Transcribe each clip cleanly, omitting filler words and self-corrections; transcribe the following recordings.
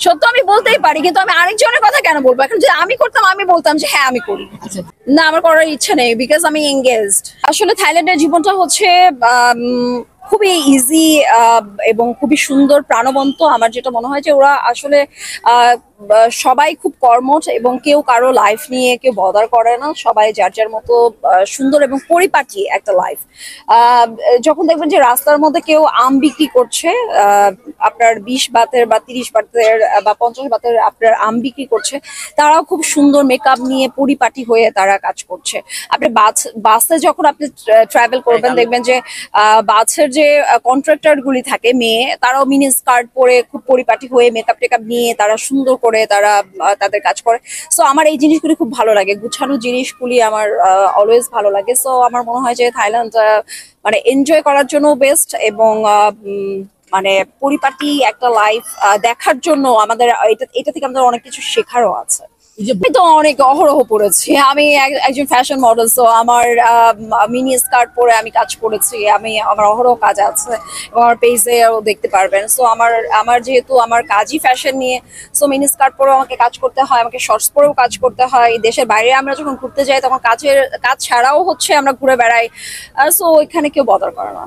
সত্য আমি বলতেই পারি, কিন্তু আমি আরেকজনের কথা কেন বলবো? এখন যে আমি করতাম আমি বলতাম যে হ্যাঁ আমি করি। না, আমার করার ইচ্ছা নেই, বিকজ আমি এঙ্গেজড। আসলে থাইল্যান্ডের জীবনটা হচ্ছে খুবই ইজি এবং খুবই সুন্দর, প্রাণবন্ত। আমার যেটা মনে হয় যে ওরা আসলে সবাই খুব কর্মঠ এবং কেউ কারো লাইফ নিয়ে কেউ বদার করে না, সবাই যার যার মতো সুন্দর এবং পরিপাটি একটা লাইফ। যখন দেখবেন যে রাস্তার মধ্যে কেউ আম বিক্রি করছে, আপনার 20 বাতের বা 30 বাতের বা 50 বাতের আপনার আম বিক্রি করছে, তারাও খুব সুন্দর মেকআপ নিয়ে পরিপাটি হয়ে তারা কাজ করছে। আপনি বাসে যখন আপনি ট্রাভেল করবেন, দেখবেন যে বাসের যে কন্ট্রাক্টর গুলি থাকে মেয়ে, তারাও মিনি স্কার্ট পরে খুব পরিপাটি হয়ে মেকআপ টেকআপ নিয়ে তারা সুন্দর করে তারা তাদের কাজ করে। সো আমার এই জিনিসগুলি খুব ভালো লাগে, গুছানো জিনিসগুলি আমার অলওয়েজ ভালো লাগে। সো আমার মনে হয় যে থাইল্যান্ড মানে এনজয় করার জন্য বেস্ট, এবং মানে পরিপাটি একটা লাইফ দেখার জন্য আমাদের এটা থেকে আমাদের অনেক কিছু শেখারও আছে। আমি তো অনেক অহরহ পড়েছি, আমি একজন ফ্যাশন মডেল, তো আমার মিনি স্কার্ট পরে আমি কাজ করেছি, আমার অহরহ কাজ আছে এবং আমার পেজে দেখতে পারবেন। সো আমার যেহেতু আমার কাজই ফ্যাশন নিয়ে, সো মিনি স্কার্ট পরেও আমাকে কাজ করতে হয়, আমাকে শর্টস পরেও কাজ করতে হয়। দেশের বাইরে আমরা যখন ঘুরতে যাই তখন কাজ ছাড়াও হচ্ছে আমরা ঘুরে বেড়াই। সো এখানে কেউ বদার করে না।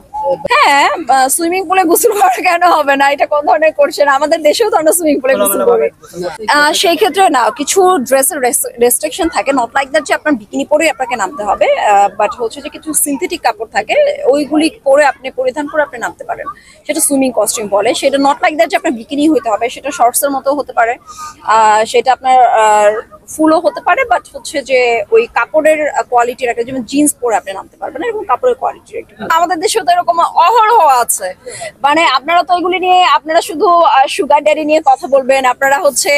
হ্যাঁ, সুইমিং পুলে গোসল করা কেন হবে না? এটা কোন ধরনের করছেন? আমাদের দেশেও তো আমরা সুইমিং পুলে গোসল করি। সেই ক্ষেত্রে না, কিছু ড্রেসের রেস্ট্রিকশন থাকে, নট লাইক দ্যাট যে আপনার বিকিনি পরে আপনাকে নামতে হবে, বাট হচ্ছে যে কিছু সিনথেটিক কাপড় থাকে, ওইগুলি পরে আপনি পরিধান করে আপনি নামতে পারেন। সেটা সুইমিং কস্টিউম বলে। সেটা নট লাইক দ্যাট যে আপনার বিকিনি হতে হবে, সেটা শর্টসের মতো হতে পারে, সেটা আপনার ফুলও হতে পারে, বাট হচ্ছে যে ওই কাপড়ের কোয়ালিটির একটা, যেমন জিন্স পরে আপনি নামতে পারবেন না, এরকম কাপড়ের কোয়ালিটির একটা। আমাদের দেশেও তো এরকম অহরহ আছে। মানে আপনারা তো এগুলি নিয়ে আপনারা শুধু সুগার ড্যাডি নিয়ে কথা বলবেন, আপনারা হচ্ছে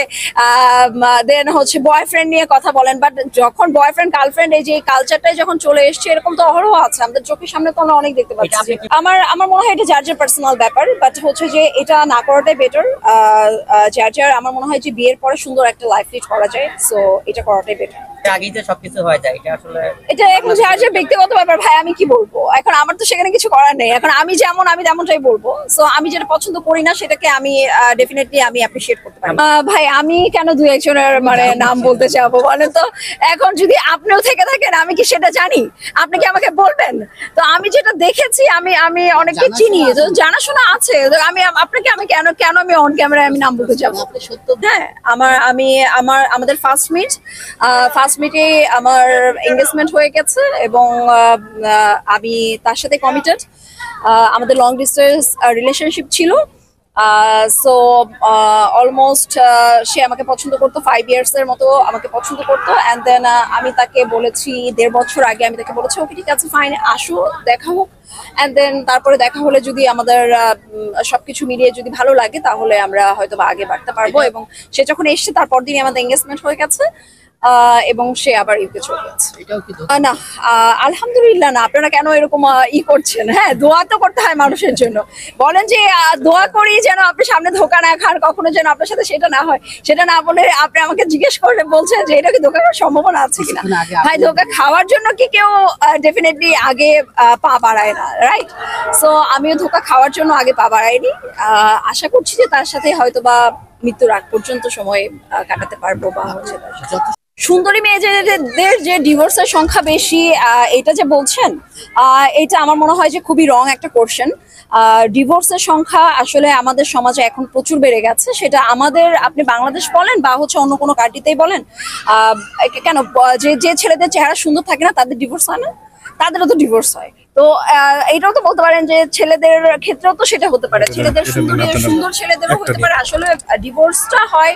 দেন হচ্ছে বয়ফ্রেন্ড নিয়ে কথা বলেন, বাট যখন বয়ফ্রেন্ড গার্লফ্রেন্ড এই যে কালচারটাই যখন চলে এসছে, এরকম তো অহরহ আছে আমাদের চোখের সামনে, তো আমরা অনেক দেখতে পাচ্ছি। আমার মনে হয় এটা যার যার পার্সোনাল ব্যাপার, বাট হচ্ছে যে এটা না করাটাই বেটার। যার আমার মনে হয় যে বিয়ের পরে সুন্দর একটা লাইফ লিড করা যায়, সো এটা করাটাই বেটার। আগেই যে সবকিছু হয়ে যায়, এটা আসলে এটা এখন যার যার ব্যক্তিগত ব্যাপার ভাই, আমি কি বলবো? এখন আমার তো সেখানে কিছু করার নেই, এখন আমি যেমন আমি তেমনটাই বলবো। সো আমি যেটা পছন্দ করি না সেটাকে আমি ডেফিনেটলি আমি অ্যাপ্রিশিয়েট করতে পারি। ভাই আমি কেন দুই একজনের মানে নাম বলতে যাবো বলেন তো? এখন যদি আপনিও থেকে থাকেন, আমি কি সেটা জানি? আপনি কি আমাকে বলবেন? তো আমি যেটা দেখেছি, আমি অনেককে চিনি, জানাশোনা আছে, আমি আপনাকে আমি কেন আমি অন ক্যামেরায় আমি নাম বলতে যাবো? হ্যাঁ, আমাদের ফার্স্ট মিটে আমার এঙ্গেজমেন্ট হয়ে গেছে, এবং আমি তার সাথে কমিটেড। আমাদের লং ডিস্টেন্স রিলেশনশিপ ছিল। সো অলমোস্ট সে আমাকে পছন্দ করতো, 5 years এর মতো আমাকে পছন্দ করতো। অ্যান্ড দেন আমি তাকে বলেছি 1.5 বছর আগে, আমি তাকে বলেছি ওকে ঠিক আছে ফাইন, আসো দেখা হোক। অ্যান্ড দেন তারপরে দেখা হলে যদি আমাদের সবকিছু মিলিয়ে যদি ভালো লাগে, তাহলে আমরা হয়তো বা আগে বাড়তে পারবো। এবং সে যখন এসছে তারপর দিনই আমাদের এঙ্গেজমেন্ট হয়ে গেছে, এবং সে আবার ইউকে চলে গেছে। না, আলহামদুলিল্লাহ না। আপনারা কেন এরকম করছেন? হ্যাঁ, দোয়া তো করতে হয় মানুষের জন্য। বলেন যে দোয়া করি যেন আপনি সামনে ধোকা না খান, কখনো যেন আপনার সাথে সেটা না হয়। সেটা না বলে আপনি আমাকে জিজ্ঞেস করে বলছেন যে এটা কি ধোকা খাওয়ার সম্ভাবনা আছে কিনা। ভাই, ধোকা খাওয়ার জন্য কি কেউ ডেফিনেটলি আগে পা বাড়ায় না, রাইট? সো আমিও ধোকা খাওয়ার জন্য আগে পা বাড়াইনি। আশা করছি যে তার সাথে হয়তো বা মৃত্যুর আগ পর্যন্ত সময় কাটাতে পারবো, বা হচ্ছে সুন্দরী মেয়েদের যে ডিভোর্সের সংখ্যা বেশি, এটা যে বলছেন, এটা আমার মনে হয় যে খুবই রং একটা কোশ্চেন। ডিভোর্সের সংখ্যা আসলে আমাদের সমাজে এখন প্রচুর বেড়ে গেছে। সেটা আমাদের, আপনি বাংলাদেশ বলেন বা হচ্ছে অন্য কোনো কান্ট্রিতেই বলেন, কেন যে ছেলেদের চেহারা সুন্দর থাকে না তাদের ডিভোর্স হয় না? তাদেরও তো ডিভোর্স হয়। তো এটাও তো বলতে পারেন যে ছেলেদের ক্ষেত্রেও তো সেটা হতে পারে, ছেলেদের সুন্দর ছেলেদেরও হতে পারে। আসলে ডিভোর্সটা হয়